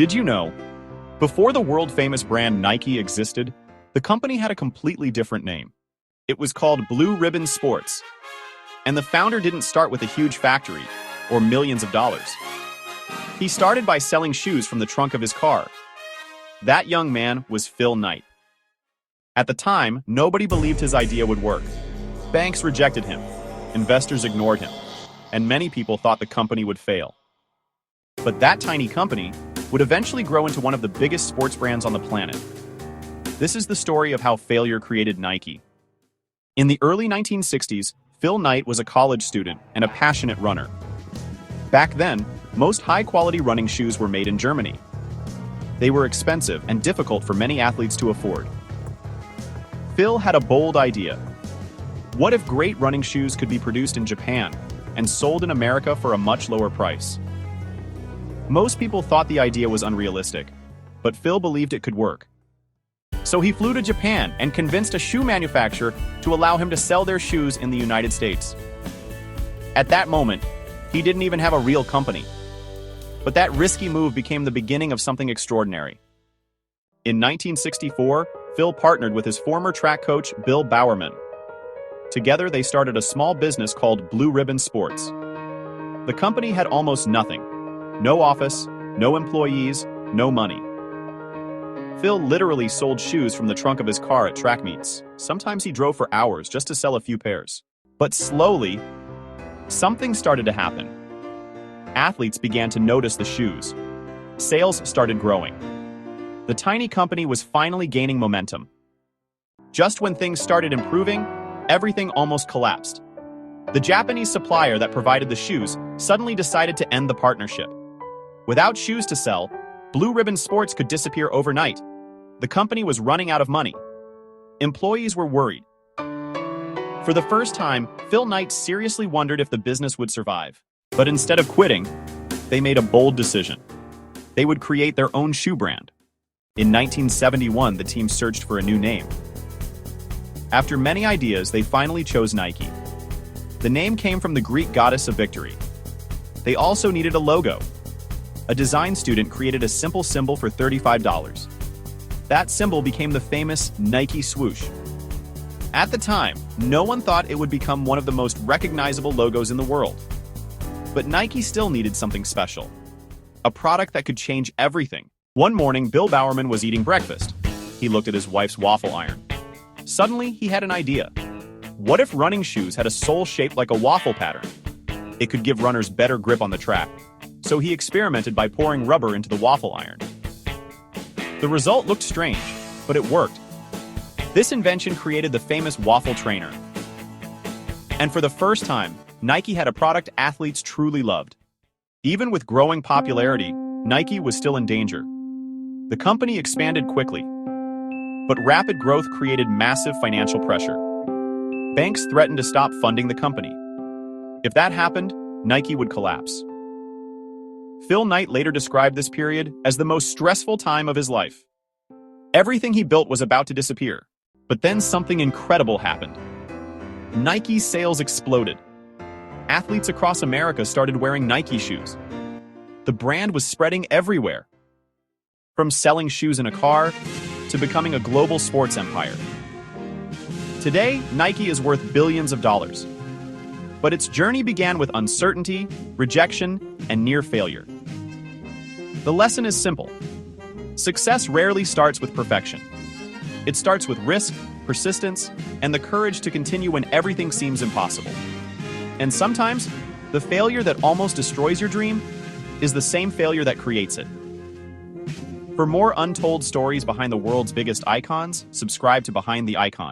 Did you know? Before the world-famous brand Nike existed, the company had a completely different name. It was called Blue Ribbon Sports. And the founder didn't start with a huge factory or millions of dollars. He started by selling shoes from the trunk of his car. That young man was Phil Knight. At the time, nobody believed his idea would work. Banks rejected him, investors ignored him, and many people thought the company would fail. But that tiny company would eventually grow into one of the biggest sports brands on the planet. This is the story of how failure created Nike. In the early 1960s, Phil Knight was a college student and a passionate runner. Back then, most high-quality running shoes were made in Germany. They were expensive and difficult for many athletes to afford. Phil had a bold idea. What if great running shoes could be produced in Japan and sold in America for a much lower price? Most people thought the idea was unrealistic, but Phil believed it could work. So he flew to Japan and convinced a shoe manufacturer to allow him to sell their shoes in the United States. At that moment, he didn't even have a real company. But that risky move became the beginning of something extraordinary. In 1964, Phil partnered with his former track coach, Bill Bowerman. Together, they started a small business called Blue Ribbon Sports. The company had almost nothing. No office, no employees, no money. Phil literally sold shoes from the trunk of his car at track meets. Sometimes he drove for hours just to sell a few pairs. But slowly, something started to happen. Athletes began to notice the shoes. Sales started growing. The tiny company was finally gaining momentum. Just when things started improving, everything almost collapsed. The Japanese supplier that provided the shoes suddenly decided to end the partnership. Without shoes to sell, Blue Ribbon Sports could disappear overnight. The company was running out of money. Employees were worried. For the first time, Phil Knight seriously wondered if the business would survive. But instead of quitting, they made a bold decision. They would create their own shoe brand. In 1971, the team searched for a new name. After many ideas, they finally chose Nike. The name came from the Greek goddess of victory. They also needed a logo. A design student created a simple symbol for $35. That symbol became the famous Nike swoosh. At the time, no one thought it would become one of the most recognizable logos in the world. But Nike still needed something special. A product that could change everything. One morning, Bill Bowerman was eating breakfast. He looked at his wife's waffle iron. Suddenly, he had an idea. What if running shoes had a sole shaped like a waffle pattern? It could give runners better grip on the track. So he experimented by pouring rubber into the waffle iron. The result looked strange, but it worked. This invention created the famous waffle trainer. And for the first time, Nike had a product athletes truly loved. Even with growing popularity, Nike was still in danger. The company expanded quickly, but rapid growth created massive financial pressure. Banks threatened to stop funding the company. If that happened, Nike would collapse. Phil Knight later described this period as the most stressful time of his life. Everything he built was about to disappear. But then something incredible happened. Nike's sales exploded. Athletes across America started wearing Nike shoes. The brand was spreading everywhere. From selling shoes in a car to becoming a global sports empire. Today, Nike is worth billions of dollars. But its journey began with uncertainty, rejection, and near failure. The lesson is simple. Success rarely starts with perfection. It starts with risk, persistence, and the courage to continue when everything seems impossible. And sometimes, the failure that almost destroys your dream is the same failure that creates it. For more untold stories behind the world's biggest icons, subscribe to Behind the Icon.